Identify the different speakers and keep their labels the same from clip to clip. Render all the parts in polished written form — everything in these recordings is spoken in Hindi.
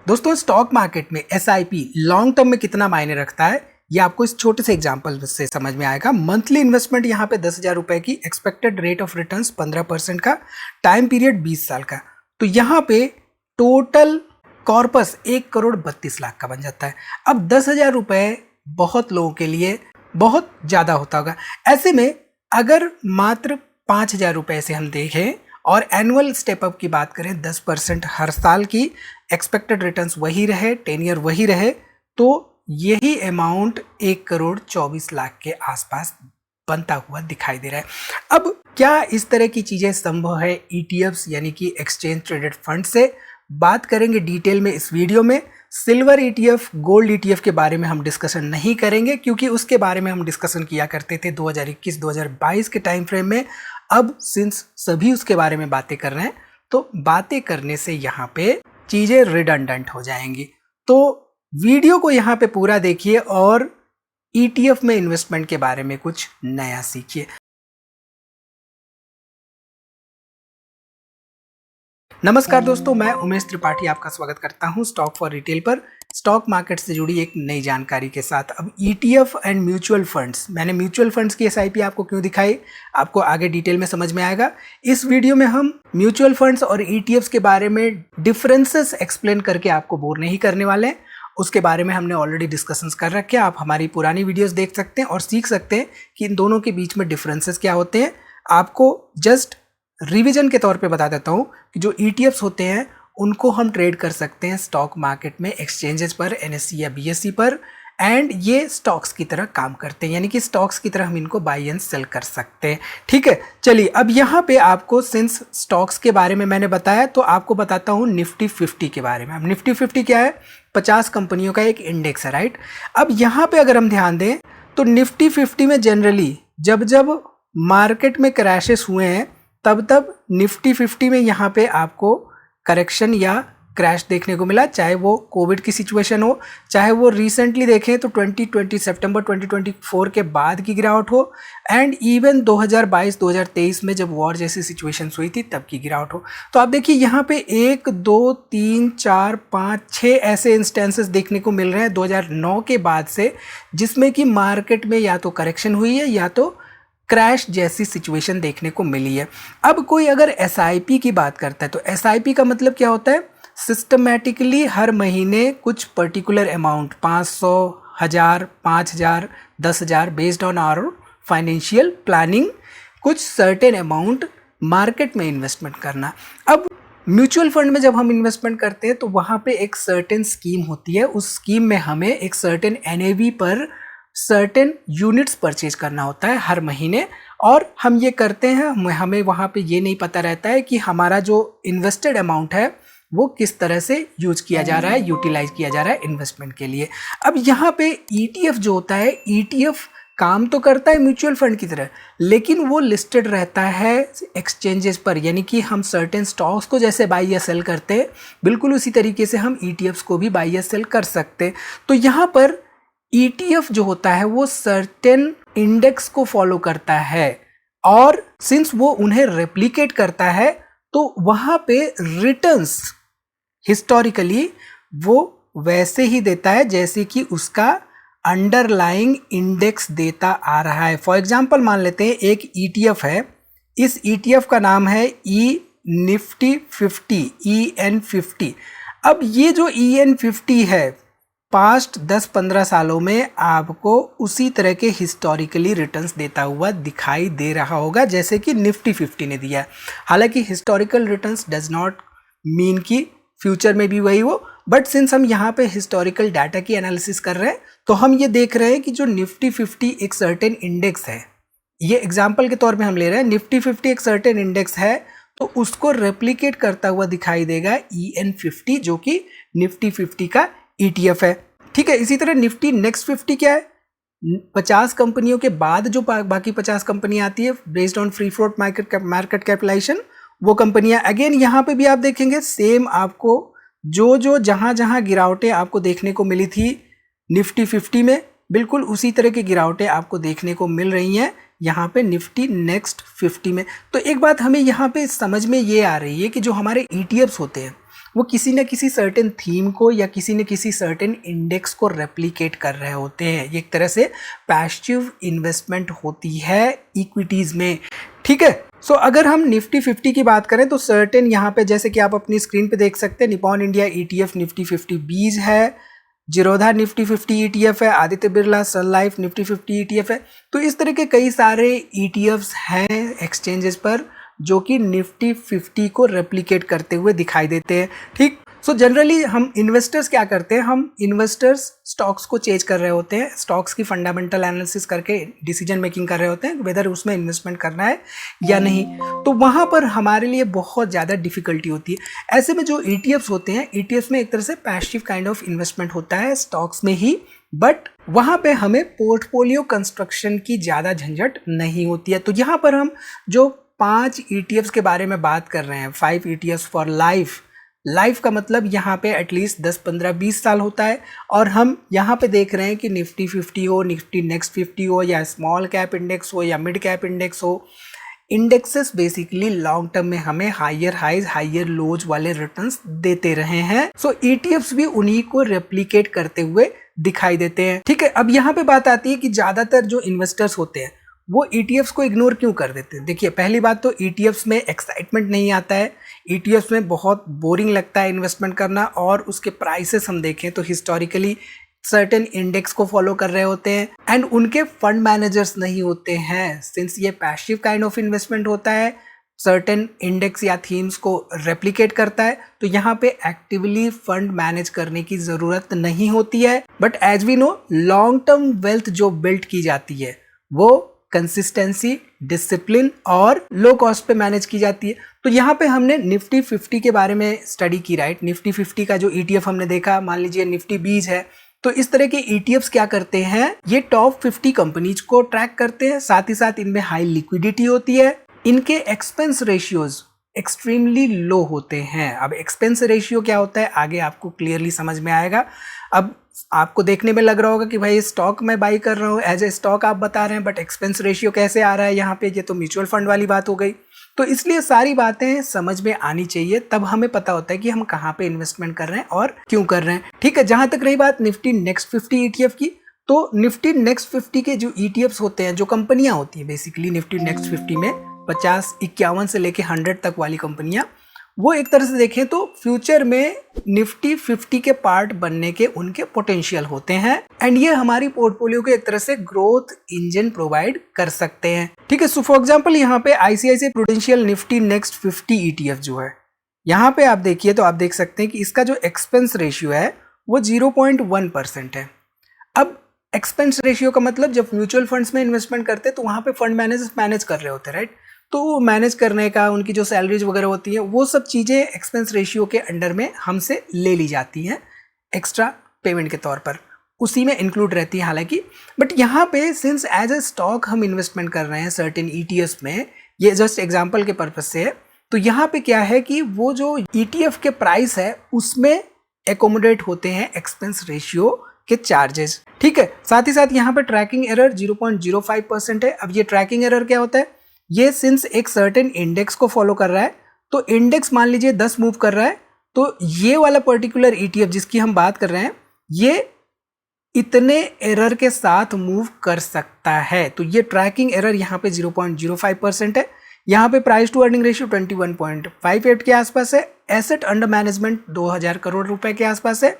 Speaker 1: दोस्तों स्टॉक मार्केट में एसआईपी लॉन्ग टर्म में कितना मायने रखता है ये आपको इस छोटे से एग्जांपल से समझ में आएगा। मंथली इन्वेस्टमेंट यहाँ पे 10,000 रुपए की, एक्सपेक्टेड रेट ऑफ रिटर्न्स 15% का, टाइम पीरियड 20 साल का। तो यहाँ पे टोटल कॉर्पस 1,32,00,000 का बन जाता है। अब 10,000 रुपए बहुत लोगों के लिए बहुत ज़्यादा होता होगा। ऐसे में अगर मात्र 5,000 रुपए से हम देखें और एनुअल स्टेप अप की बात करें, 10% हर साल की, एक्सपेक्टेड रिटर्न्स वही रहे, 10 ईयर वही रहे, तो यही अमाउंट 1,24,00,000 के आसपास बनता हुआ दिखाई दे रहा है। अब क्या इस तरह की चीजें संभव है ईटीएफ्स यानी कि एक्सचेंज ट्रेडेड फंड से? बात करेंगे डिटेल में इस वीडियो में। सिल्वर ईटीएफ, गोल्ड ईटीएफ के बारे में हम डिस्कशन नहीं करेंगे क्योंकि उसके बारे में हम डिस्कशन किया करते थे 2021-2022 के टाइम फ्रेम में। अब सिंस सभी उसके बारे में बातें कर रहे हैं तो बातें करने से यहाँ पे चीजें रिडंडेंट हो जाएंगी। तो वीडियो को यहाँ पे पूरा देखिए और ईटीएफ में इन्वेस्टमेंट के बारे में कुछ नया सीखिए। नमस्कार दोस्तों, मैं उमेश त्रिपाठी आपका स्वागत करता हूं स्टॉक फॉर रिटेल पर, स्टॉक मार्केट से जुड़ी एक नई जानकारी के साथ। अब ईटीएफ एंड म्यूचुअल फंड्स, मैंने म्यूचुअल फंड्स की एसआईपी आपको क्यों दिखाई, आपको आगे डिटेल में समझ में आएगा। इस वीडियो में हम म्यूचुअल फंड्स और ईटीएफ्स के बारे में डिफरेंसेस एक्सप्लेन करके आपको बोर नहीं करने वाले हैं। उसके बारे में हमने ऑलरेडी डिस्कशंस कर रखे हैं, आप हमारी पुरानी वीडियोस देख सकते हैं और सीख सकते हैं कि इन दोनों के बीच में डिफरेंसेस क्या होते हैं। आपको जस्ट रिवीजन के तौर पे बता देता हूँ कि जो ईटीएफ्स होते हैं उनको हम ट्रेड कर सकते हैं स्टॉक मार्केट में, एक्सचेंजेस पर, एनएससी या बीएसई पर, एंड ये स्टॉक्स की तरह काम करते हैं, यानी कि स्टॉक्स की तरह हम इनको बाई एंड सेल कर सकते हैं। ठीक है, चलिए अब यहाँ पे आपको सिंस स्टॉक्स के बारे में मैंने बताया तो आपको बताता हूँ निफ्टी 50 के बारे में। अब निफ्टी 50 क्या है? 50 कंपनियों का एक इंडेक्स है, राइट। अब यहाँ पे अगर हम ध्यान दें तो निफ्टी 50 में जनरली जब जब मार्केट में क्रैशेस हुए हैं तब निफ्टी 50 में यहाँ पे आपको करेक्शन या क्रैश देखने को मिला, चाहे वो कोविड की सिचुएशन हो, चाहे वो रिसेंटली देखें तो 2020 सितंबर 2024 के बाद की गिरावट हो, एंड इवन 2022-2023 में जब वॉर जैसी सिचुएशन हुई थी तब की गिरावट हो। तो आप देखिए यहाँ पे 1 2 3 4 5 6 ऐसे इंस्टेंसेस देखने को मिल रहे हैं 2009 के बाद से, जिसमें कि मार्केट में या तो करेक्शन हुई है या तो क्रैश जैसी सिचुएशन देखने को मिली है। अब कोई अगर एसआईपी की बात करता है तो एसआईपी का मतलब क्या होता है? सिस्टमैटिकली हर महीने कुछ particular amount, 500, 1000, 5000, 10,000, based on our financial planning, कुछ सर्टेन अमाउंट मार्केट में इन्वेस्टमेंट करना। अब म्यूचुअल फंड में जब हम इन्वेस्टमेंट करते हैं तो वहाँ पे एक सर्टेन स्कीम होती है, उस स्कीम में हमें एक सर्टेन एनएवी पर सर्टेन यूनिट्स परचेज करना होता है हर महीने, और हम ये करते हैं, हमें वहाँ पे ये नहीं पता रहता है कि हमारा जो इन्वेस्टेड अमाउंट है वो किस तरह से यूज किया जा रहा है, यूटिलाइज किया जा रहा है इन्वेस्टमेंट के लिए। अब यहाँ पे ईटीएफ जो होता है, ईटीएफ काम तो करता है म्यूचुअल फंड की तरह, लेकिन वो लिस्टेड रहता है एक्सचेंजेस पर, यानी कि हम सर्टेन स्टॉक्स को जैसे बाई या सेल करते हैं बिल्कुल उसी तरीके से हम ईटीएफ्स को भी बाई या सेल कर सकते हैं। तो यहाँ पर ETF जो होता है वो सर्टेन इंडेक्स को फॉलो करता है, और सिंस वो उन्हें रेप्लिकेट करता है तो वहां पे रिटर्न्स हिस्टोरिकली वो वैसे ही देता है जैसे कि उसका अंडरलाइंग इंडेक्स देता आ रहा है। फॉर एग्जांपल मान लेते हैं एक ETF है, इस ETF का नाम है निफ्टी 50, EN50। अब ये जो EN50 है पास्ट 10-15 सालों में आपको उसी तरह के हिस्टोरिकली रिटर्न्स देता हुआ दिखाई दे रहा होगा जैसे कि निफ्टी 50 ने दिया है। हालांकि historical returns does not mean कि फ्यूचर में भी वही हो, बट सिंस हम यहाँ पे हिस्टोरिकल डाटा की एनालिसिस कर रहे हैं तो हम ये देख रहे हैं कि जो निफ्टी 50 एक सर्टेन इंडेक्स है, ये एग्जाम्पल के तौर पर हम ले रहे हैं, निफ्टी 50 एक सर्टेन इंडेक्स है तो उसको रेप्लिकेट करता हुआ दिखाई देगा EN50 जो कि निफ्टी 50 का ETF है। ठीक है, इसी तरह निफ्टी नेक्स्ट 50 क्या है? 50 कंपनियों के बाद जो बाकी 50 कंपनियां आती है based on free float market capitalisation, वो कंपनियां अगेन यहाँ पे भी आप देखेंगे सेम, आपको जो जहां गिरावटें आपको देखने को मिली थी निफ्टी 50 में, बिल्कुल उसी तरह की गिरावटें आपको देखने को मिल रही हैं यहाँ पे निफ्टी नेक्स्ट 50 में। तो एक बात हमें यहाँ पे समझ में ये आ रही है कि जो हमारे ETFs होते हैं वो किसी न किसी सर्टेन थीम को या किसी न किसी सर्टेन इंडेक्स को रेप्लिकेट कर रहे होते हैं। ये एक तरह से पैसिव इन्वेस्टमेंट होती है इक्विटीज में, ठीक है। सो अगर हम निफ्टी 50 की बात करें तो सर्टेन यहाँ पे जैसे कि आप अपनी स्क्रीन पे देख सकते हैं, निपॉन इंडिया ETF निफ्टी 50 बीज है, जिरोधा निफ्टी 50 ETF है, आदित्य बिरला सन लाइफ निफ्टी 50 ETF है। तो इस तरह के कई सारे ETFs हैं एक्सचेंजेस पर जो कि निफ्टी 50 को रेप्लिकेट करते हुए दिखाई देते हैं, ठीक। सो जनरली हम इन्वेस्टर्स क्या करते हैं, हम इन्वेस्टर्स स्टॉक्स को चेंज कर रहे होते हैं, स्टॉक्स की फंडामेंटल एनालिसिस करके डिसीजन मेकिंग कर रहे होते हैं वेदर उसमें इन्वेस्टमेंट करना है या नहीं। तो वहाँ पर हमारे लिए बहुत ज़्यादा डिफिकल्टी होती है। ऐसे में जो ETFs होते हैं, ETFs में एक तरह से पैसिव काइंड ऑफ इन्वेस्टमेंट होता है स्टॉक्स में ही, बट वहाँ पे हमें पोर्टफोलियो कंस्ट्रक्शन की ज़्यादा झंझट नहीं होती है। तो यहाँ पर हम जो 5 ETFs के बारे में बात कर रहे हैं, 5 ETFs फॉर लाइफ, लाइफ का मतलब यहाँ पे एटलीस्ट 10, 15, 20 साल होता है। और हम यहाँ पे देख रहे हैं कि निफ्टी 50 हो, निफ्टी नेक्स्ट 50 हो, या स्मॉल कैप इंडेक्स हो या मिड कैप इंडेक्स हो, इंडेक्सेस बेसिकली लॉन्ग टर्म में हमें हायर हाइज हायर लोज वाले रिटर्न्स देते रहे हैं। सो ETFs भी उन्हीं को रेप्लिकेट करते हुए दिखाई देते हैं, ठीक है। अब यहाँ पे बात आती है कि ज्यादातर जो इन्वेस्टर्स होते हैं वो ETFs को इग्नोर क्यों कर देते हैं। देखिए, पहली बात तो ETFs में एक्साइटमेंट नहीं आता है, ETFs में बहुत बोरिंग लगता है इन्वेस्टमेंट करना, और उसके प्राइसेस हम देखें तो हिस्टोरिकली सर्टेन इंडेक्स को फॉलो कर रहे होते हैं एंड उनके फंड मैनेजर्स नहीं होते हैं। सिंस ये पैसिव काइंड ऑफ इन्वेस्टमेंट होता है, सर्टेन इंडेक्स या थीम्स को रेप्लिकेट करता है, तो यहाँ पे एक्टिवली फंड मैनेज करने की जरूरत नहीं होती है। But as we know, long term wealth जो बिल्ड की जाती है वो कंसिस्टेंसी, डिसिप्लिन और लो कॉस्ट पे मैनेज की जाती है। तो यहाँ पे हमने निफ्टी 50 के बारे में स्टडी की, राइट। निफ्टी 50 का जो ETF हमने देखा, मान लीजिए निफ्टी बीज है, तो इस तरह के ETFs क्या करते हैं, ये टॉप 50 कंपनीज को ट्रैक करते हैं, साथ ही साथ इनमें हाई लिक्विडिटी होती है, इनके एक्सपेंस रेशियोज एक्सट्रीमली लो होते हैं। अब एक्सपेंस रेशियो क्या होता है आगे आपको क्लियरली समझ में आएगा। अब आपको देखने में लग रहा होगा कि भाई स्टॉक मैं बाई कर रहा हूँ, एज ए स्टॉक आप बता रहे हैं, बट एक्सपेंस रेशियो कैसे आ रहा है यहाँ पे, ये तो म्यूचुअल फंड वाली बात हो गई। तो इसलिए सारी बातें समझ में आनी चाहिए, तब हमें पता होता है कि हम कहाँ पे इन्वेस्टमेंट कर रहे हैं और क्यों कर रहे हैं, ठीक है। जहां तक रही बात निफ्टी नेक्स्ट 50 ETF की, तो निफ्टी नेक्स्ट 50 के जो ETFs होते हैं, जो कंपनियां होती है बेसिकली निफ्टी नेक्स्ट 50 में 50, 51 से लेके 100 तक वाली कंपनियां, वो एक तरह से देखें तो फ्यूचर में निफ्टी 50 के पार्ट बनने के उनके पोटेंशियल होते हैं एंड ये हमारी पोर्टफोलियो को एक तरह से ग्रोथ इंजन प्रोवाइड कर सकते हैं, ठीक है। सो फॉर एग्जांपल यहाँ पे ICICI prudential Nifty next 50 ETF जो है, यहाँ पे आप देखिए तो आप देख सकते हैं कि इसका जो एक्सपेंस रेशियो है वो 0.1% है। अब एक्सपेंस रेशियो का मतलब जब म्यूचुअल फंड्स में इन्वेस्टमेंट करते हैं तो वहां पे फंड मैनेजर्स मैनेज कर रहे होते हैं, राइट। तो मैनेज करने का उनकी जो सैलरीज वगैरह होती है वो सब चीज़ें एक्सपेंस रेशियो के अंडर में हमसे ले ली जाती हैं एक्स्ट्रा पेमेंट के तौर पर, उसी में इंक्लूड रहती है हालांकि। बट यहाँ पे सिंस एज ए स्टॉक हम इन्वेस्टमेंट कर रहे हैं सर्टेन ETFs में, ये जस्ट एग्जाम्पल के पर्पज से है, तो यहाँ पे क्या है कि वो जो ETF के प्राइस है उसमें एकोमोडेट होते हैं एक्सपेंस रेशियो के चार्जेस, ठीक है। साथ ही साथ यहाँ पे ट्रैकिंग एरर 0.05% है। अब ये ट्रैकिंग एरर क्या होता है, ये सिंस एक सर्टेन इंडेक्स को फॉलो कर रहा है, तो इंडेक्स मान लीजिए 10 मूव कर रहा है, तो ये वाला पर्टिकुलर ETF जिसकी हम बात कर रहे हैं ये इतने एरर के साथ मूव कर सकता है। तो ये ट्रैकिंग एरर यहाँ पे 0.05% है। यहाँ पे प्राइस टू अर्निंग रेशियो 21.58 के आसपास है, एसेट अंडर मैनेजमेंट 2000 करोड़ रुपए के आसपास है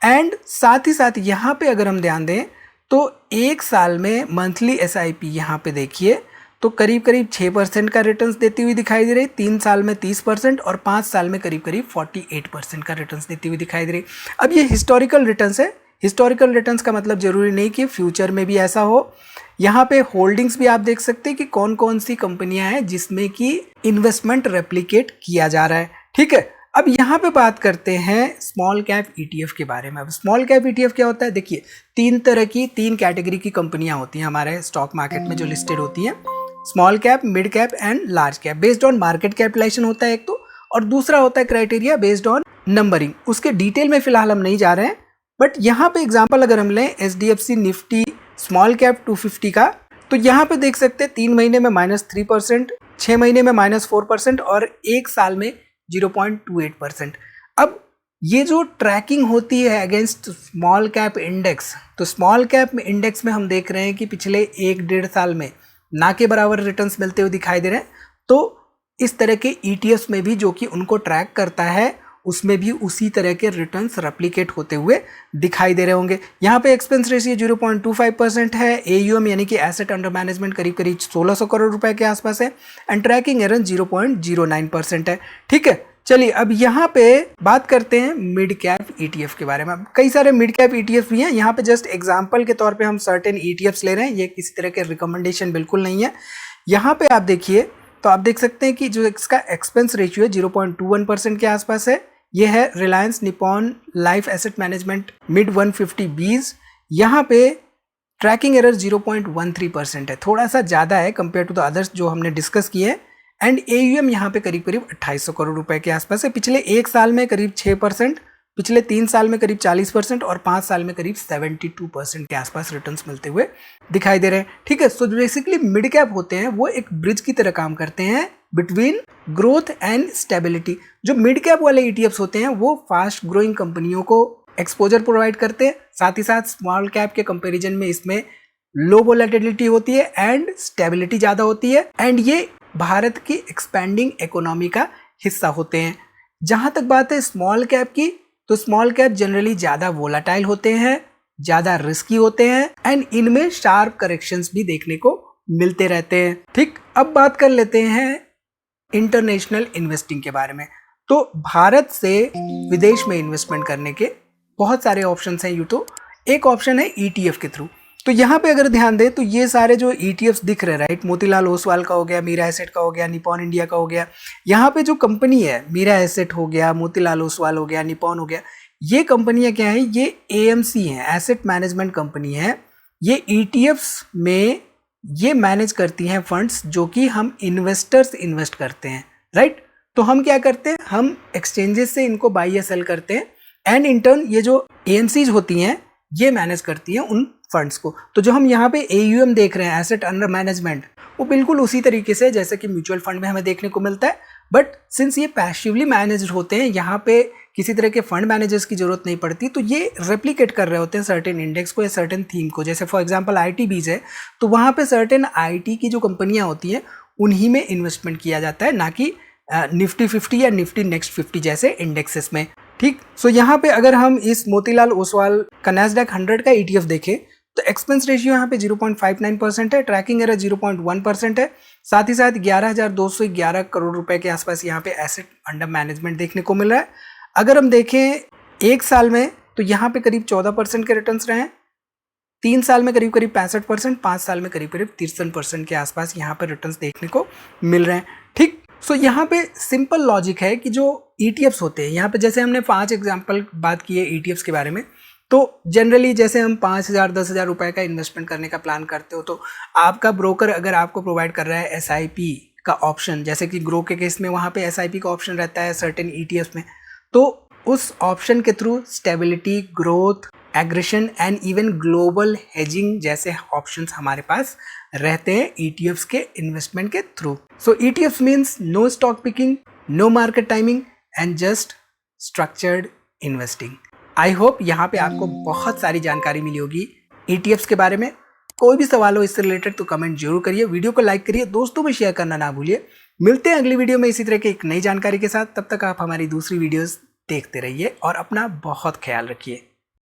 Speaker 1: एंड साथ ही साथ यहाँ पे अगर हम ध्यान दें तो एक साल में मंथली SIP यहाँ पे देखिए तो करीब करीब 6% का रिटर्न्स देती हुई दिखाई दे रही, 3 साल में 30% और 5 साल में करीब करीब 48% का रिटर्न्स देती हुई दिखाई दे रही। अब ये हिस्टोरिकल रिटर्न्स है, हिस्टोरिकल रिटर्न्स का मतलब जरूरी नहीं कि फ्यूचर में भी ऐसा हो। यहाँ पे होल्डिंग्स भी आप देख सकते हैं कि कौन कौन सी कंपनियां हैं जिसमें कि इन्वेस्टमेंट रेप्लिकेट किया जा रहा है, ठीक है। अब यहाँ पे बात करते हैं स्मॉल कैप ETF के बारे में। अब स्मॉल कैप ETF क्या होता है, देखिए 3 कैटेगरी की कंपनियां होती हैं हमारे स्टॉक मार्केट में जो लिस्टेड होती हैं, small cap, mid cap and large cap. Based on market capitalisation होता है एक तो, और दूसरा होता है क्राइटेरिया बेस्ड ऑन नंबरिंग। उसके डिटेल में फिलहाल हम नहीं जा रहे हैं, बट यहाँ पे एग्जांपल अगर हम लें SDFC निफ्टी स्मॉल कैप 250 का, तो यहाँ पे देख सकते हैं 3 महीने में -3%, 6 महीने में -4% और 1 साल में 0.28%। अब ये जो ट्रैकिंग होती है अगेंस्ट स्मॉल कैप इंडेक्स, तो स्मॉल कैप इंडेक्स में हम देख रहे हैं कि पिछले 1-1.5 साल में ना के बराबर रिटर्न्स मिलते हुए दिखाई दे रहे हैं। तो इस तरह के ETFs में भी जो कि उनको ट्रैक करता है उसमें भी उसी तरह के रिटर्न्स रेप्लिकेट होते हुए दिखाई ददे रहे होंगे। यहाँ पे एक्सपेंस रेशियो 0.25% है। AUM यानी कि एसेट अंडर मैनेजमेंट करीब 1600 करोड़ रुपए के आसपास है एंड ट्रैकिंग एरर 0.09% है। ठीक है, चलिए अब यहाँ पे बात करते हैं मिड कैप ETF के बारे में। कई सारे मिड कैप ETF भी हैं, यहाँ पे जस्ट एग्जांपल के तौर पे हम सर्टेन ETFs ले रहे हैं, ये किसी तरह के रिकमेंडेशन बिल्कुल नहीं है। यहाँ पे आप देखिए तो आप देख सकते हैं कि जो इसका एक्सपेंस रेशियो है 0.21% के आसपास है। ये है Reliance Nippon life asset management mid 150Bs। यहाँ पे ट्रैकिंग एरर 0.13% है, थोड़ा सा ज़्यादा है कंपेयर टू द अदर्स जो हमने डिस्कस किए हैं। एंड AUM यहाँ पे करीब 2800 करोड़ रुपए के आसपास है। पिछले 1 साल में करीब 6%, पिछले 3 साल में करीब 40% और 5 साल में करीब 72% के आसपास रिटर्न्स मिलते हुए दिखाई दे रहे हैं। ठीक है, सो बेसिकली मिड कैप होते हैं वो एक ब्रिज की तरह काम करते हैं बिटवीन ग्रोथ एंड स्टेबिलिटी। जो मिड कैप वाले ETFs होते हैं वो फास्ट ग्रोइंग कंपनियों को एक्सपोजर प्रोवाइड करते हैं, साथ ही साथ स्मॉल कैप के कंपेरिजन में इसमें लो वोलेटिलिटी होती है एंड स्टेबिलिटी ज़्यादा होती है एंड ये भारत की एक्सपैंडिंग इकोनॉमी का हिस्सा होते हैं। जहां तक बात है स्मॉल कैप की, तो स्मॉल कैप जनरली ज़्यादा वोलाटाइल होते हैं, ज़्यादा रिस्की होते हैं एंड इनमें शार्प करेक्शंस भी देखने को मिलते रहते हैं। ठीक, अब बात कर लेते हैं इंटरनेशनल इन्वेस्टिंग के बारे में। तो भारत से विदेश में इन्वेस्टमेंट करने के बहुत सारे ऑप्शंस हैं। यूँ तो एक ऑप्शन है ETF के थ्रू। तो यहाँ पे अगर ध्यान दें तो ये सारे जो ETFs दिख रहे हैं, राइट, मोतीलाल ओसवाल का हो गया, मीरा एसेट का हो गया, निपॉन इंडिया का हो गया। यहाँ पे जो कंपनी है मीरा एसेट हो गया, मोतीलाल ओसवाल हो गया, निपॉन हो गया, ये कंपनियाँ क्या है, ये AMC हैं, एसेट मैनेजमेंट कंपनी है। ये ETFs में ये मैनेज करती हैं फंड्स जो कि हम इन्वेस्टर्स इन्वेस्ट करते हैं, राइट। तो हम क्या करते हैं, हम एक्सचेंजेस से इनको बाई या सेल करते हैं एंड इन टर्न ये जो AMCs होती हैं ये मैनेज करती हैं उन फंड्स को। तो जो हम यहाँ पे AUM देख रहे हैं, एसेट अंडर मैनेजमेंट, वो बिल्कुल उसी तरीके से जैसे कि म्यूचुअल फंड में हमें देखने को मिलता है, बट सिंस ये पैसिवली मैनेज्ड होते हैं, यहाँ पे किसी तरह के फंड मैनेजर्स की जरूरत नहीं पड़ती, तो ये रेप्लिकेट कर रहे होते हैं सर्टेन इंडेक्स को या सर्टेन थीम को। जैसे फॉर एग्जांपल ITBs है, तो वहाँ पे सर्टेन IT की जो कंपनियाँ होती हैं उन्हीं में इन्वेस्टमेंट किया जाता है, ना कि निफ्टी 50 या निफ्टी नेक्स्ट 50 जैसे इंडेक्सेस में। ठीक, सो यहाँ पे अगर हम इस मोतीलाल ओसवाल का नैस्डैक 100 का ETF देखें तो एक्सपेंस रेशियो यहाँ पे 0.59% है, ट्रैकिंग एरर 0.1% है, साथ ही साथ 11,211 करोड़ रुपए के आसपास यहाँ पे एसेट अंडर मैनेजमेंट देखने को मिल रहा है। अगर हम देखें 1 साल में तो यहाँ पे करीब 14% के रिटर्न्स रहे हैं, 3 साल में करीब 65%, 5 साल में करीब 63% के आसपास यहाँ पे रिटर्न्स देखने को मिल रहे हैं। ठीक, सो यहाँ पे सिंपल लॉजिक है कि जो ETFs होते हैं, यहाँ पे जैसे हमने 5 एग्जाम्पल बात की है ETFs के बारे में, तो जनरली जैसे हम 5,000 10,000 रुपए का इन्वेस्टमेंट करने का प्लान करते हो तो आपका ब्रोकर अगर आपको प्रोवाइड कर रहा है SIP का ऑप्शन, जैसे कि ग्रो के केस में वहाँ पे SIP का ऑप्शन रहता है सर्टेन ETFs में, तो उस ऑप्शन के through stability, growth, aggression and even global hedging जैसे ऑप्शंस हमारे पास रहते हैं ETFs के इन्वेस्टमेंट के through. So ETFs means no stock picking, no market timing and just structured investing. I hope यहाँ पे आपको बहुत सारी जानकारी मिली होगी ETFs के बारे में। कोई भी सवाल हो इससे रिलेटेड तो कमेंट जरूर करिए, वीडियो को लाइक करिए, दोस्तों में शेयर करना ना भूलिए। मिलते हैं अगली वीडियो में इसी तरह की एक नई जानकारी के साथ। तब तक आप हमारी दूसरी वीडियोस देखते रहिए और अपना बहुत ख्याल रखिए।